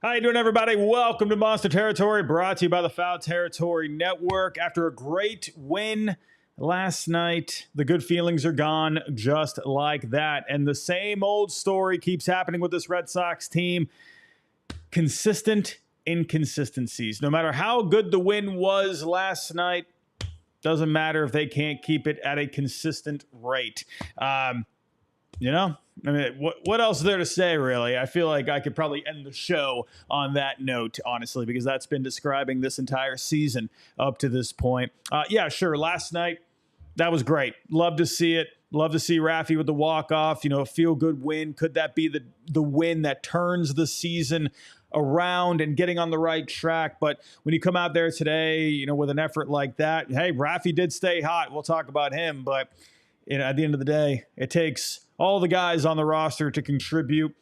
How you doing, everybody? Welcome to Monster Territory, brought to you by the Foul Territory Network. After a great win last night, the good feelings are gone just like that. And the same old story keeps happening with this Red Sox team. Consistent inconsistencies. No matter how good the win was last night, doesn't matter if they can't keep it at a consistent rate. I mean, what else is there to say, really? I feel like I could probably end the show on that note, honestly, because that's been describing this entire season up to this point. Yeah, sure. Last night, that was great. Love to see it. Love to see Raffy with the walk-off, a feel-good win. Could that be the win that turns the season around and getting on the right track? But when you come out there today, with an effort like that, hey, Raffy did stay hot. We'll talk about him. But, at the end of the day, it takes all the guys on the roster to contribute.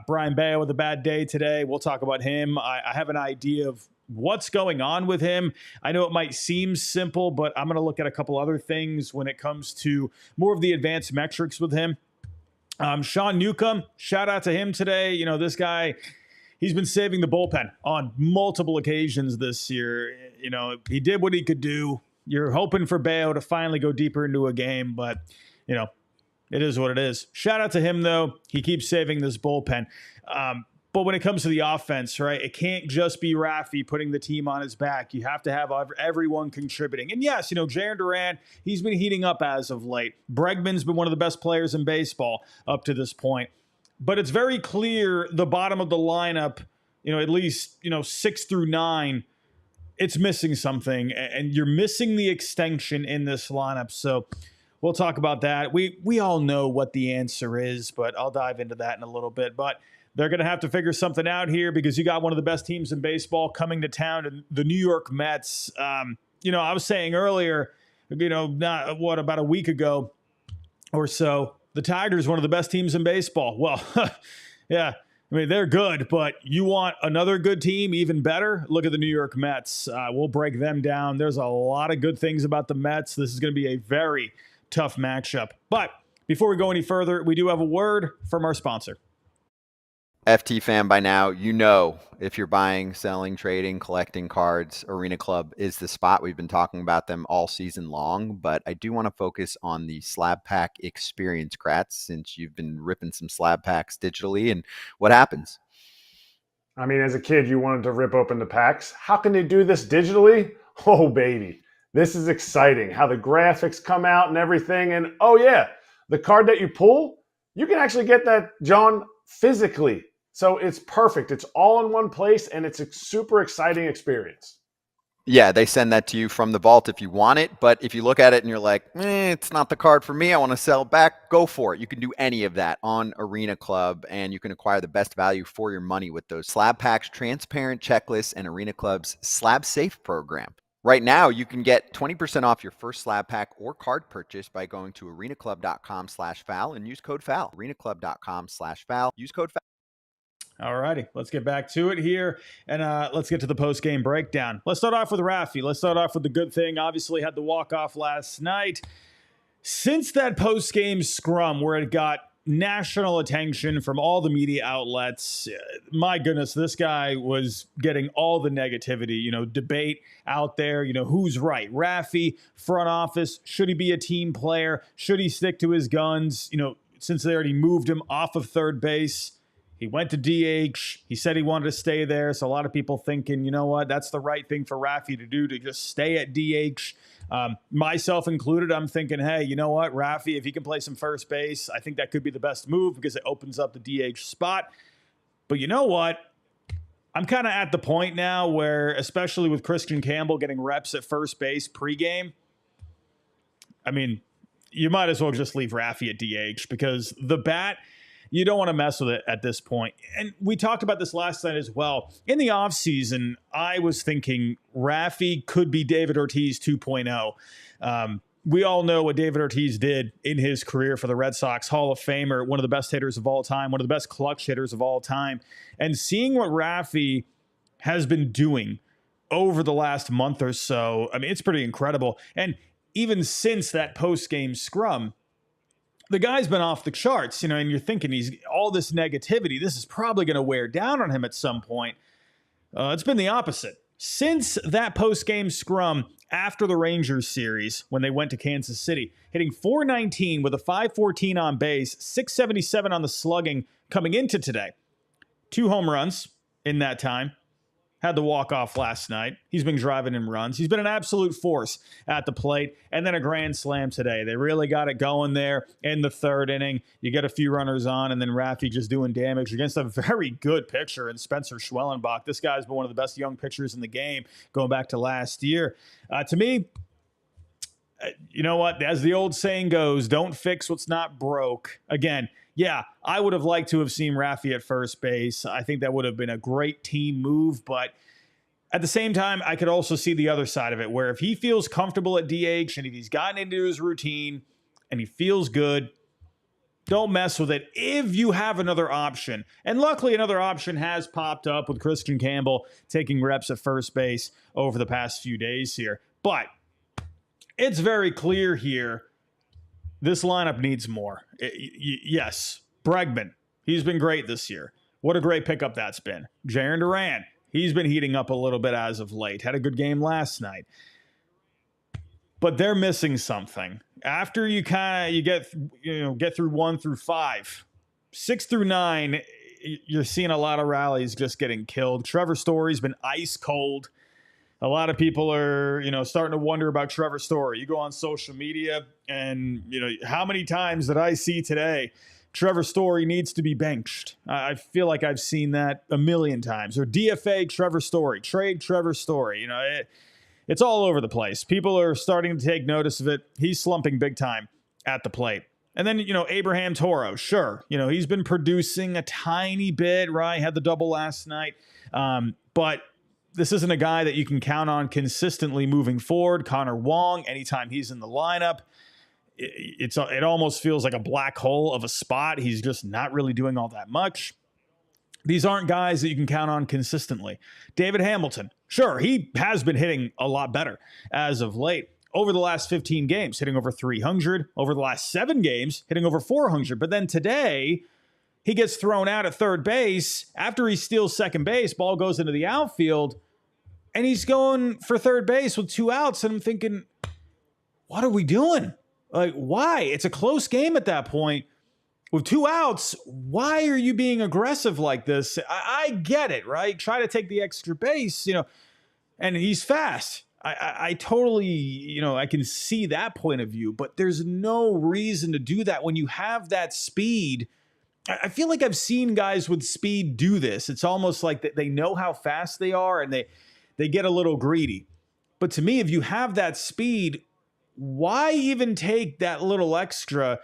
Brian Bello with a bad day today. We'll talk about him. I have an idea of what's going on with him. I know it might seem simple, but I'm going to look at a couple other things when it comes to more of the advanced metrics with him. Sean Newcomb, shout out to him today. This guy, he's been saving the bullpen on multiple occasions this year. He did what he could do. You're hoping for Bello to finally go deeper into a game, but, it is what it is. Shout out to him, though. He keeps saving this bullpen. But when it comes to the offense, right, it can't just be Raffy putting the team on his back. You have to have everyone contributing. And yes, Jarren Duran, he's been heating up as of late. Bregman's been one of the best players in baseball up to this point. But it's very clear the bottom of the lineup, at least, 6 through 9, it's missing something. And you're missing the extension in this lineup. So we'll talk about that. We all know what the answer is, but I'll dive into that in a little bit. But they're going to have to figure something out here because you got one of the best teams in baseball coming to town, and the New York Mets. I was saying earlier, about a week ago or so, the Tigers, one of the best teams in baseball. Well, yeah. I mean, they're good, but you want another good team, even better? Look at the New York Mets. We'll break them down. There's a lot of good things about the Mets. This is going to be a very tough matchup. But before we go any further, we do have a word from our sponsor. FT fan by now, if you're buying, selling, trading, collecting cards, Arena Club is the spot. We've been talking about them all season long, but I do want to focus on the slab pack experience, Kratz, since you've been ripping some slab packs digitally. And what happens? I mean, as a kid, you wanted to rip open the packs. How can they do this digitally? Oh, baby. This is exciting, how the graphics come out and everything. And, oh, yeah, the card that you pull, you can actually get that, John, physically. So it's perfect. It's all in one place, and it's a super exciting experience. Yeah, they send that to you from the vault if you want it. But if you look at it and you're like, it's not the card for me, I want to sell back, go for it. You can do any of that on Arena Club, and you can acquire the best value for your money with those slab packs, transparent checklists, and Arena Club's Slab Safe program. Right now, you can get 20% off your first slab pack or card purchase by going to arenaclub.com/foul and use code FOUL. arenaclub.com/foul. Use code FOUL. All righty, let's get back to it here, and let's get to the post-game breakdown. Let's start off with Raffy. Let's start off with the good thing. Obviously, had the walk-off last night. Since that post-game scrum where it got national attention from all the media outlets, my goodness, this guy was getting all the negativity, debate out there, who's right? Raffy, front office, should he be a team player? Should he stick to his guns? Since they already moved him off of third base, he went to DH. He said he wanted to stay there. So a lot of people thinking, you know what, that's the right thing for Raffy to do, to just stay at DH. Myself included, I'm thinking, hey, you know what, Raffy, if he can play some first base, I think that could be the best move because it opens up the DH spot. But you know what? I'm kind of at the point now where, especially with Christian Campbell getting reps at first base pregame, I mean, you might as well just leave Raffy at DH because the bat, you don't want to mess with it at this point. And we talked about this last night as well. In the offseason, I was thinking Raffy could be David Ortiz 2.0. We all know what David Ortiz did in his career for the Red Sox. Hall of Famer, one of the best hitters of all time, one of the best clutch hitters of all time. And seeing what Raffy has been doing over the last month or so, I mean, it's pretty incredible. And even since that post-game scrum, the guy's been off the charts, and you're thinking he's all this negativity. This is probably going to wear down on him at some point. It's been the opposite. Since that post-game scrum after the Rangers series, when they went to Kansas City, hitting .419 with a .514 on base, .677 on the slugging coming into today. 2 home runs in that time. Had the walk-off last night. He's been driving in runs. He's been an absolute force at the plate. And then a grand slam today. They really got it going there in the 3rd inning. You get a few runners on, and then Raffy just doing damage against a very good pitcher in Spencer Schwellenbach. This guy's been one of the best young pitchers in the game going back to last year. To me, you know what? As the old saying goes, don't fix what's not broke. Again, yeah, I would have liked to have seen Raffy at first base. I think that would have been a great team move, but at the same time, I could also see the other side of it, where if he feels comfortable at DH and if he's gotten into his routine and he feels good, don't mess with it if you have another option. And luckily, another option has popped up with Christian Campbell taking reps at first base over the past few days here. But it's very clear here, this lineup needs more. Yes, Bregman, he's been great this year. What a great pickup that's been. Jarren Duran, he's been heating up a little bit as of late. Had a good game last night. But they're missing something. After you get through 1 through 5, 6 through 9, you're seeing a lot of rallies just getting killed. Trevor Story's been ice cold. A lot of people are, starting to wonder about Trevor Story. You go on social media and, how many times did I see today, Trevor Story needs to be benched? I feel like I've seen that a million times. Or DFA Trevor Story, trade Trevor Story. It's all over the place. People are starting to take notice of it. He's slumping big time at the plate. And then, Abraham Toro, sure. He's been producing a tiny bit, right? Had the double last night. But this isn't a guy that you can count on consistently moving forward. Connor Wong, anytime he's in the lineup, it almost feels like a black hole of a spot. He's just not really doing all that much. These aren't guys that you can count on consistently. David Hamilton, sure, he has been hitting a lot better as of late. Over the last 15 games, hitting over 300. Over the last 7 games, hitting over 400. But then today, he gets thrown out at third base. After he steals second base, ball goes into the outfield, and he's going for third base with 2 outs. And I'm thinking, what are we doing? Like, why? It's a close game at that point. With 2 outs, why are you being aggressive like this? I get it, right? Try to take the extra base, and he's fast. I totally, I can see that point of view, but there's no reason to do that when you have that speed. I feel like I've seen guys with speed do this. It's almost like they know how fast they are and they get a little greedy. But to me, if you have that speed, why even take that little extra?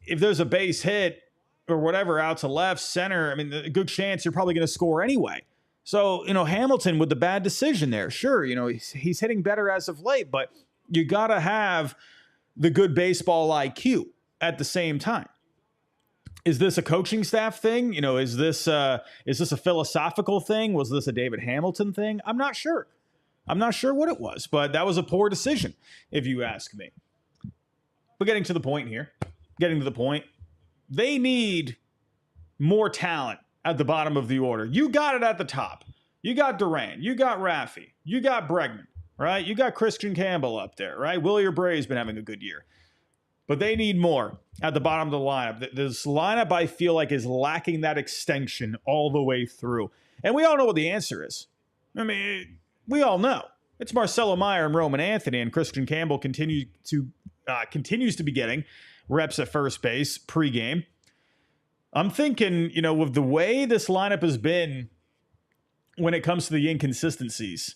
If there's a base hit or whatever out to left, center, a good chance you're probably going to score anyway. So, Hamilton with the bad decision there. Sure, he's hitting better as of late, but you got to have the good baseball IQ at the same time. Is this a coaching staff thing? Is this a philosophical thing? Was this a David Hamilton thing? I'm not sure. I'm not sure what it was, but that was a poor decision, if you ask me. But getting to the point, they need more talent at the bottom of the order. You got it at the top. You got Duran. You got Raffy. You got Bregman, right? You got Christian Campbell up there, right? Willier Bray's been having a good year. But they need more at the bottom of the lineup. This lineup, I feel like, is lacking that extension all the way through. And we all know what the answer is. We all know. It's Marcelo Meyer and Roman Anthony, and Christian Campbell continues to be getting reps at first base pregame. I'm thinking, with the way this lineup has been when it comes to the inconsistencies,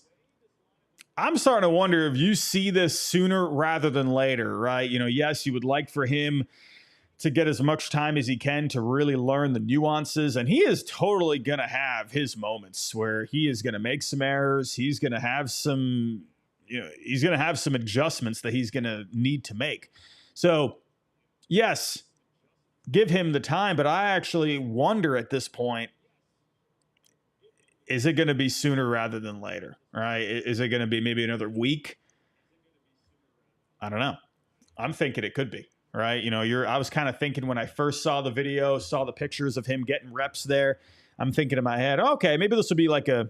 I'm starting to wonder if you see this sooner rather than later, right? Yes, you would like for him to get as much time as he can to really learn the nuances. And he is totally going to have his moments where he is going to make some errors. He's going to have some, adjustments that he's going to need to make. So, yes, give him the time. But I actually wonder at this point, is it going to be sooner rather than later, right? Is it going to be maybe another week? I don't know. I'm thinking it could be, right? I was kind of thinking when I first saw the video, saw the pictures of him getting reps there, I'm thinking in my head, okay, maybe this will be like 2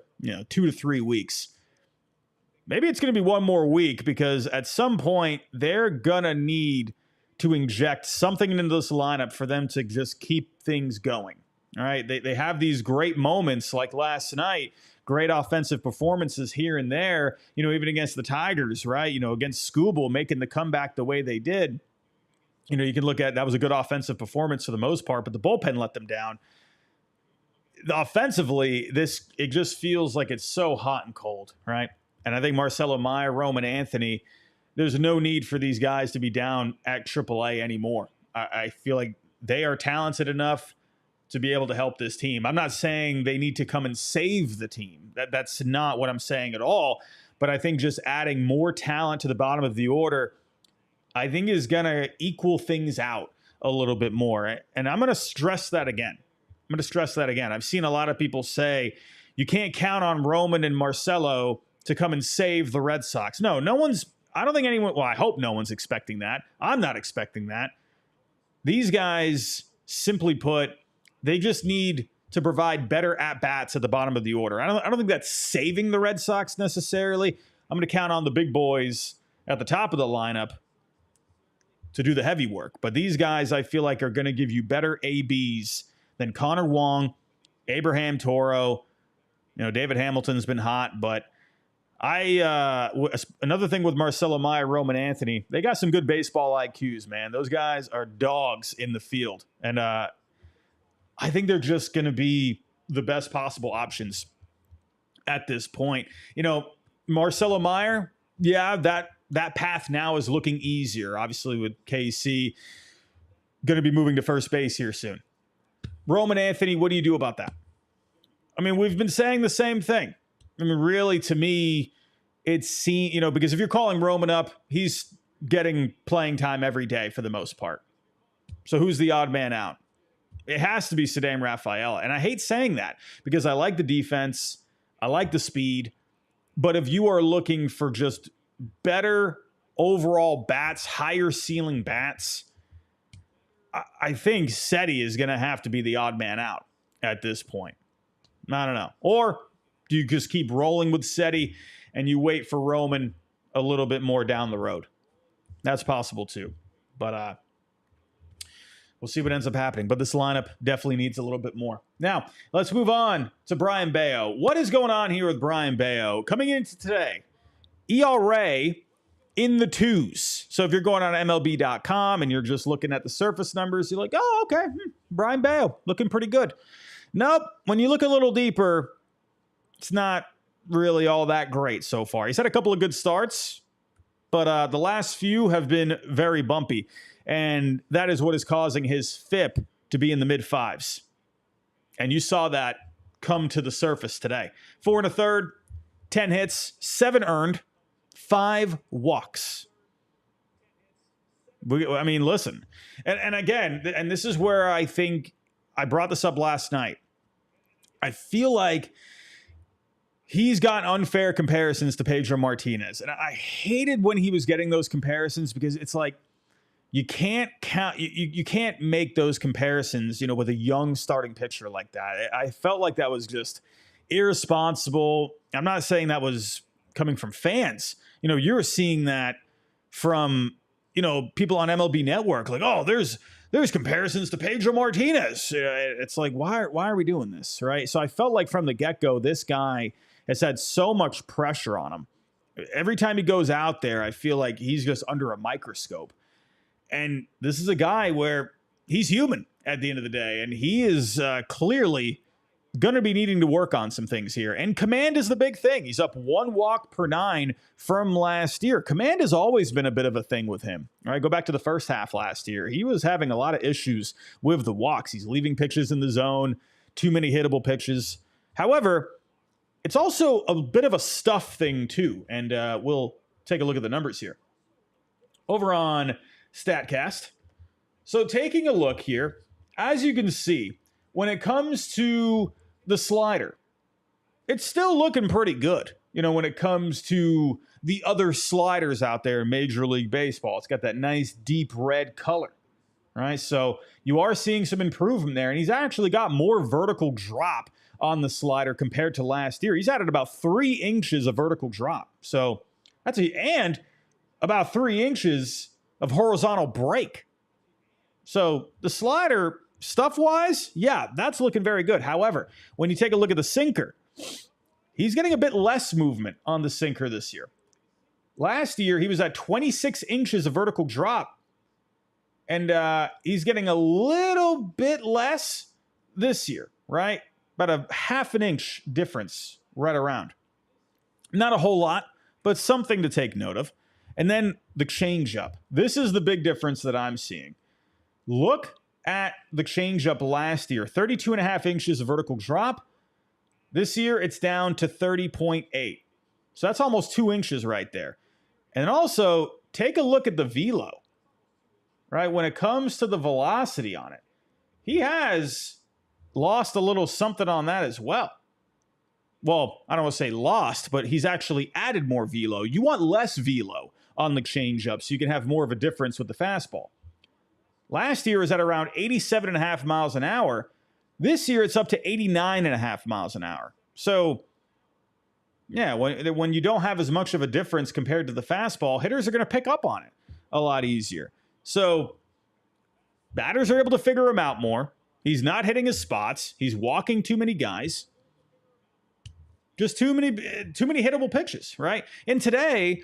to 3 weeks. Maybe it's going to be one more week, because at some point they're going to need to inject something into this lineup for them to just keep things going. All right. They have these great moments like last night, great offensive performances here and there, even against the Tigers, right? Against Scooble, making the comeback the way they did. You can look at that was a good offensive performance for the most part, but the bullpen let them down. Offensively, it just feels like it's so hot and cold, right? And I think Marcelo Meyer, Roman Anthony, there's no need for these guys to be down at AAA anymore. I feel like they are talented enough to be able to help this team. I'm not saying they need to come and save the team. That's not what I'm saying at all. But I think just adding more talent to the bottom of the order, I think is going to equal things out a little bit more. And I'm going to stress that again. I've seen a lot of people say you can't count on Roman and Marcelo to come and save the Red Sox. No one's, I don't think anyone, well, I hope no one's expecting that. I'm not expecting that. These guys, simply put, they just need to provide better at-bats at the bottom of the order. I don't think that's saving the Red Sox necessarily. I'm going to count on the big boys at the top of the lineup to do the heavy work. But these guys, I feel like, are going to give you better ABs than Connor Wong, Abraham Toro. David Hamilton's been hot, but another thing with Marcelo Meyer, Roman Anthony, they got some good baseball IQs, man. Those guys are dogs in the field. And I think they're just going to be the best possible options at this point. Marcelo Meyer, yeah, that path now is looking easier. Obviously, with KC going to be moving to first base here soon. Roman Anthony, what do you do about that? I mean, we've been saying the same thing. I mean, really, to me, it's because if you're calling Roman up, he's getting playing time every day for the most part. So who's the odd man out? It has to be Ceddanne Rafaela. And I hate saying that because I like the defense. I like the speed. But if you are looking for just better overall bats, higher ceiling bats, I think Cedi is going to have to be the odd man out at this point. I don't know. Or do you just keep rolling with Cedi and you wait for Roman a little bit more down the road? That's possible too. But we'll see what ends up happening. But this lineup definitely needs a little bit more. Now, let's move on to Brayan Bello. What is going on here with Brayan Bello? Coming into today, ERA in the 2s. So if you're going on MLB.com and you're just looking at the surface numbers, you're like, oh, okay, Brayan Bello looking pretty good. Nope. When you look a little deeper, it's not really all that great so far. He's had a couple of good starts, but the last few have been very bumpy. And that is what is causing his FIP to be in the mid-5s. And you saw that come to the surface today. 4 1/3, 10 hits, 7 earned, 5 walks. I mean, listen. And again, and this is where I think I brought this up last night. I feel like he's got unfair comparisons to Pedro Martinez. And I hated when he was getting those comparisons because it's like, you can't count. You can't make those comparisons, with a young starting pitcher like that. I felt like that was just irresponsible. I'm not saying that was coming from fans. You're seeing that from, people on MLB Network. Like, oh, there's comparisons to Pedro Martinez. It's like, why are we doing this, right? So I felt like from the get-go, this guy has had so much pressure on him. Every time he goes out there, I feel like he's just under a microscope. And this is a guy where he's human at the end of the day. And he is clearly going to be needing to work on some things here. And command is the big thing. He's up 1 walk per 9 from last year. Command has always been a bit of a thing with him. All right, go back to the first half last year. He was having a lot of issues with the walks. He's leaving pitches in the zone, too many hittable pitches. However, it's also a bit of a stuff thing too. And we'll take a look at the numbers here. Over on StatCast. So taking a look here, as you can see, when it comes to the slider, it's still looking pretty good. When it comes to the other sliders out there in Major League Baseball, it's got that nice deep red color, right? So you are seeing some improvement there, and he's actually got more vertical drop on the slider compared to last year. He's added about 3 inches of vertical drop. So and about 3 inches of horizontal break. So the slider, stuff-wise, yeah, that's looking very good. However, when you take a look at the sinker, he's getting a bit less movement on the sinker this year. Last year, he was at 26 inches of vertical drop. And he's getting a little bit less this year, right? About a half an inch difference right around. Not a whole lot, but something to take note of. And then the changeup. This is the big difference that I'm seeing. Look at the changeup last year. 32.5 inches of vertical drop. This year, it's down to 30.8. So that's almost 2 inches right there. And also, take a look at the velo. Right? When it comes to the velocity on it, he has lost a little something on that as well. Well, I don't want to say lost, but he's actually added more velo. You want less velo on the changeup so you can have more of a difference with the fastball. Last year was at around 87.5 miles an hour. This year it's up to 89.5 miles an hour. So, yeah, when you don't have as much of a difference compared to the fastball, hitters are going to pick up on it a lot easier. So batters are able to figure him out more. He's not hitting his spots. He's walking too many guys. Just too many hittable pitches, right? And today,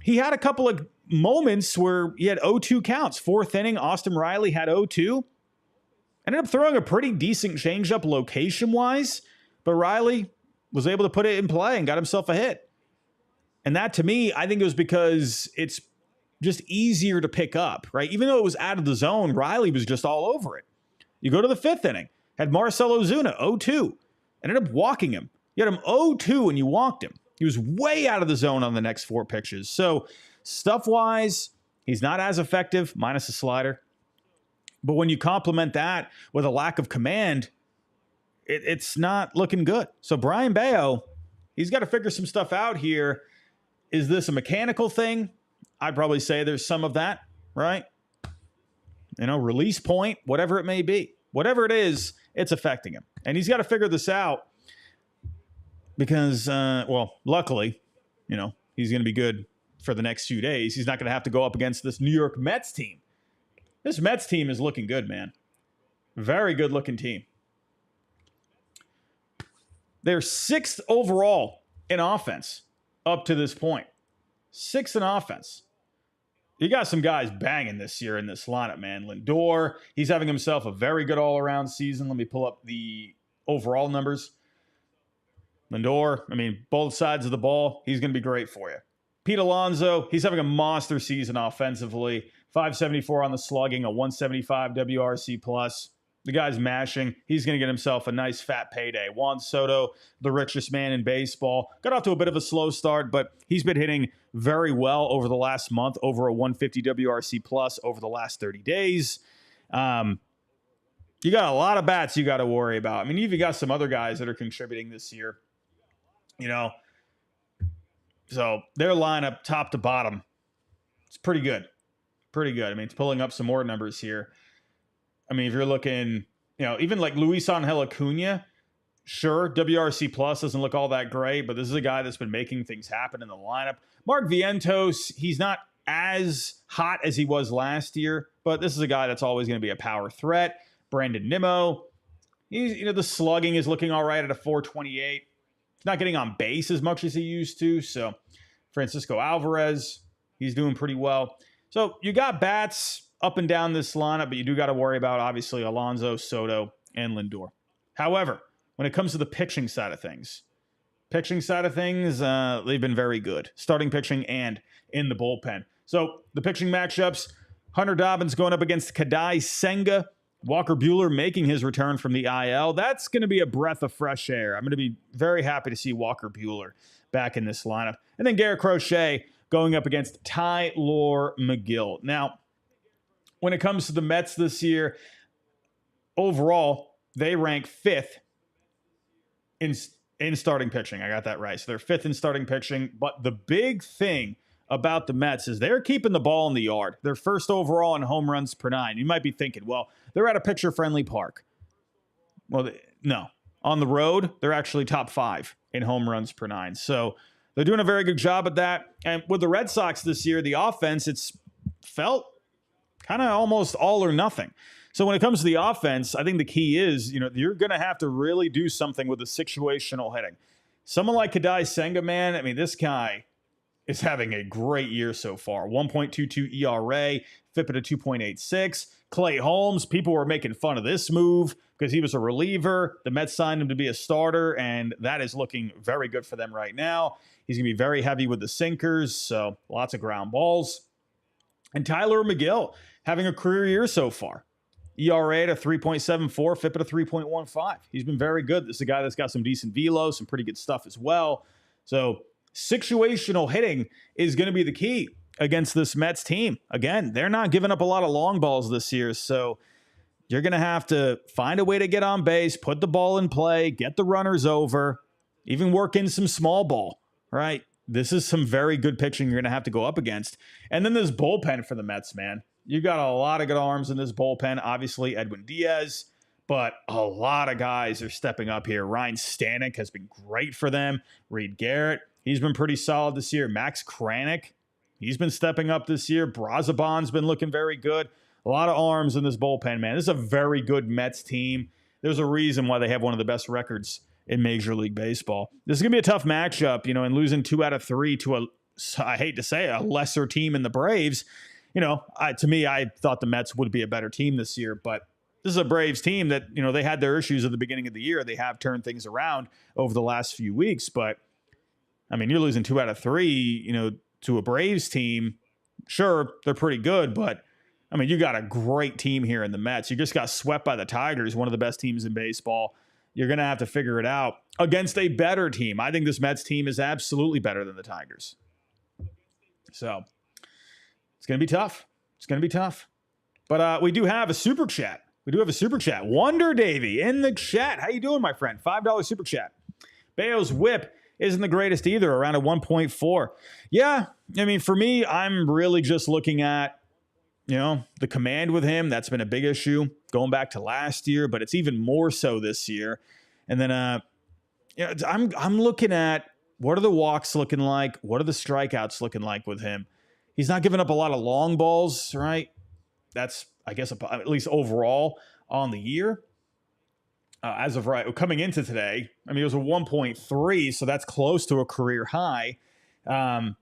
he had a couple of moments where he had 0-2 counts. 4th inning, Austin Riley had 0-2. Ended up throwing a pretty decent changeup location-wise, but Riley was able to put it in play and got himself a hit. And that, to me, I think it was because it's just easier to pick up, right? Even though it was out of the zone, Riley was just all over it. You go to the 5th inning, had Marcell Ozuna, 0-2, ended up walking him. You had him 0-2 and you walked him. He was way out of the zone on the next 4 pitches. So stuff-wise, he's not as effective, minus a slider. But when you complement that with a lack of command, it's not looking good. So Brayan Bello, he's got to figure some stuff out here. Is this a mechanical thing? I'd probably say there's some of that, right? Release point, whatever it may be. Whatever it is, it's affecting him. And he's got to figure this out because, luckily, he's going to be good for the next few days. He's not going to have to go up against this New York Mets team. This Mets team is looking good, man. Very good-looking team. They're 6th overall in offense up to this point. 6th in offense. You got some guys banging this year in this lineup, man. Lindor, he's having himself a very good all-around season. Let me pull up the overall numbers. Lindor, both sides of the ball, he's going to be great for you. Pete Alonso, he's having a monster season offensively. 574 on the slugging, a 175 WRC+. The guy's mashing. He's going to get himself a nice fat payday. Juan Soto, the richest man in baseball. Got off to a bit of a slow start, but he's been hitting very well over the last month, over a 150 WRC+ over the last 30 days. You got a lot of bats you got to worry about. You've even got some other guys that are contributing this year. So their lineup, top to bottom, it's pretty good. Pretty good. It's pulling up some more numbers here. If you're looking, even like Luis Angel Acuna, sure, WRC+ doesn't look all that great, but this is a guy that's been making things happen in the lineup. Mark Vientos, he's not as hot as he was last year, but this is a guy that's always going to be a power threat. Brandon Nimmo, he's, the slugging is looking all right at a 428. He's not getting on base as much as he used to. So Francisco Alvarez, he's doing pretty well. So you got bats up and down this lineup, but you do got to worry about, obviously, Alonso, Soto, and Lindor. However, when it comes to the pitching side of things, they've been very good. Starting pitching and in the bullpen. So the pitching matchups, Hunter Dobbins going up against Kadai Senga. Walker Buehler making his return from the IL. That's going to be a breath of fresh air. I'm going to be very happy to see Walker Buehler back in this lineup. And then Garrett Crochet going up against Tylor Megill. Now, when it comes to the Mets this year, overall, they rank 5th in starting pitching. I got that right. So they're 5th in starting pitching. But the big thing about the Mets is they're keeping the ball in the yard. They're 1st overall in home runs per 9. You might be thinking, well, they're at a pitcher-friendly park. Well, no. On the road, they're actually top 5 in home runs per 9. So they're doing a very good job at that. And with the Red Sox this year, the offense, it's felt kind of almost all or nothing. So when it comes to the offense, I think the key is, you're going to have to really do something with the situational hitting. Someone like Kadai Senga, man, I mean, this guy is having a great year so far. 1.22 ERA, FIP at a 2.86. Clay Holmes, people were making fun of this move because he was a reliever. The Mets signed him to be a starter, and that is looking very good for them right now. He's going to be very heavy with the sinkers, so lots of ground balls. And Tyler McGill having a career year so far. ERA at a 3.74, FIP at a 3.15. He's been very good. This is a guy that's got some decent velo, some pretty good stuff as well. So situational hitting is going to be the key against this Mets team. Again, they're not giving up a lot of long balls this year, so you're going to have to find a way to get on base, put the ball in play, get the runners over, even work in some small ball, right? This is some very good pitching you're going to have to go up against. And then this bullpen for the Mets, man. You got a lot of good arms in this bullpen. Obviously, Edwin Diaz, but a lot of guys are stepping up here. Ryan Stanek has been great for them. Reed Garrett, he's been pretty solid this year. Max Kranick, he's been stepping up this year. Brazaban's been looking very good. A lot of arms in this bullpen, man. This is a very good Mets team. There's a reason why they have one of the best records in Major League Baseball. This is going to be a tough matchup, and losing 2 out of 3 to I hate to say it, a lesser team in the Braves. To me, I thought the Mets would be a better team this year, but this is a Braves team that, they had their issues at the beginning of the year. They have turned things around over the last few weeks, but I mean, you're losing 2 out of 3, to a Braves team. Sure, they're pretty good, but I mean, you got a great team here in the Mets. You just got swept by the Tigers, one of the best teams in baseball. You're going to have to figure it out against a better team. I think this Mets team is absolutely better than the Tigers. So it's going to be tough. It's going to be tough. But we do have a super chat. Wonder Davey in the chat. How you doing, my friend? $5 super chat. Bello's whip isn't the greatest either, around a 1.4. Yeah, I mean, for me, I'm really just looking at, the command with him. That's been a big issue going back to last year, but it's even more so this year. And then, I'm looking at what are the walks looking like? What are the strikeouts looking like with him? He's not giving up a lot of long balls, right? That's, I guess, at least overall on the year. As of coming into today, I mean, it was a 1.3, so that's close to a career high. But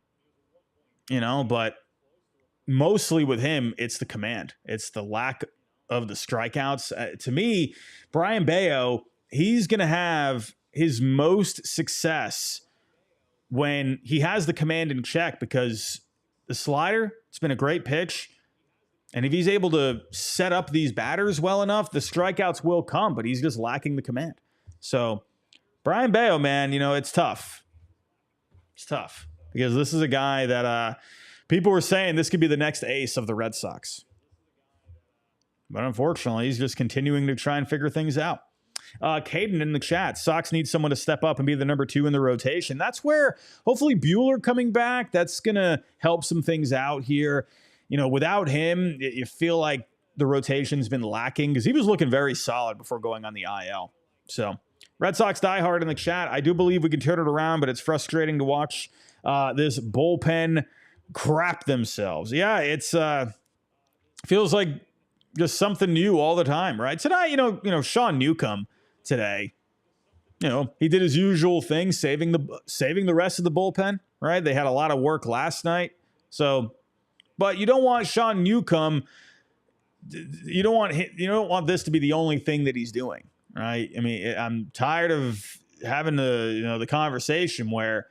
mostly with him, it's the command. It's the lack of the strikeouts. To me, Brayan Bello, he's going to have his most success when he has the command in check, because the slider, it's been a great pitch. And if he's able to set up these batters well enough, the strikeouts will come, but he's just lacking the command. So Brayan Bello, man, it's tough. It's tough because this is a guy that people were saying this could be the next ace of the Red Sox. But unfortunately, he's just continuing to try and figure things out. Caden in the chat, Sox need someone to step up and be the number 2 in the rotation. That's where hopefully Buehler coming back, that's going to help some things out here. Without him, you feel like the rotation's been lacking because he was looking very solid before going on the IL. So Red Sox diehard in the chat. I do believe we can turn it around, but it's frustrating to watch this bullpen crap themselves. Yeah, it's feels like just something new all the time, right? Tonight, Sean Newcomb today, he did his usual thing, saving the rest of the bullpen, right? They had a lot of work last night. So, but you don't want Sean Newcomb, you don't want this to be the only thing that he's doing, right? I mean, I'm tired of having the conversation where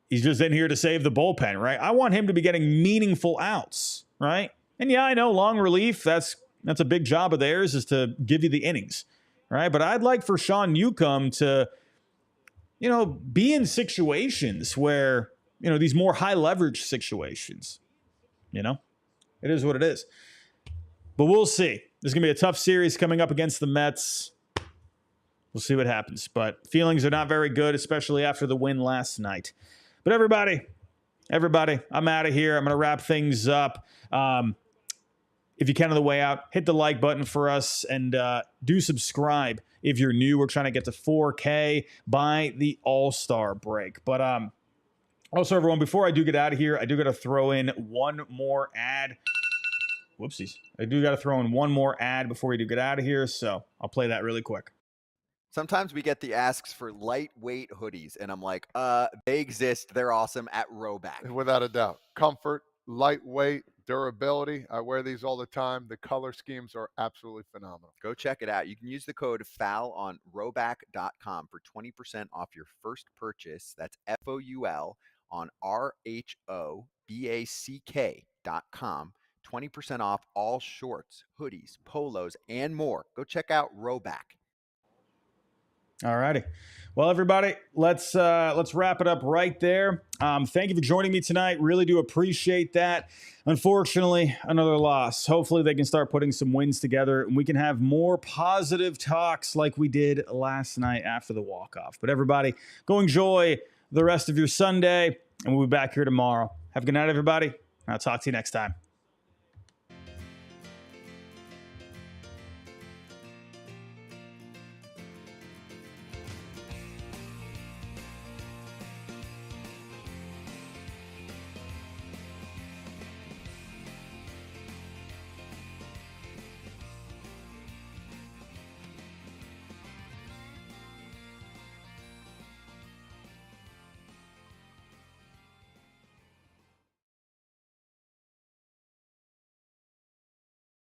he's just in here to save the bullpen, right? I want him to be getting meaningful outs, right? And yeah, I know long relief, that's a big job of theirs, is to give you the innings, right? But I'd like for Sean Newcomb to, be in situations where, these more high leverage situations, it is what it is. But we'll see. There's going to be a tough series coming up against the Mets. We'll see what happens. But feelings are not very good, especially after the win last night. But everybody, I'm out of here. I'm going to wrap things up. If you can on the way out, hit the like button for us and do subscribe If you're new, we're trying to get to 4K by the All-Star break. But also, everyone, before I do get out of here, I do got to throw in one more ad. Whoopsies. I do got to throw in one more ad before we do get out of here, so I'll play that really quick. Sometimes we get the asks for lightweight hoodies, and I'm like, they exist. They're awesome at Rowback. Without a doubt. Comfort, lightweight, durability. I wear these all the time. The color schemes are absolutely phenomenal. Go check it out. You can use the code FOUL on rowback.com for 20% off your first purchase. That's FOUL on RHOBACK.com. 20% off all shorts, hoodies, polos, and more. Go check out Rowback. All righty. Well, everybody, let's wrap it up right there. Thank you for joining me tonight. Really do appreciate that. Unfortunately, another loss. Hopefully they can start putting some wins together and we can have more positive talks like we did last night after the walk-off. But everybody, go enjoy the rest of your Sunday, and we'll be back here tomorrow. Have a good night, everybody. I'll talk to you next time.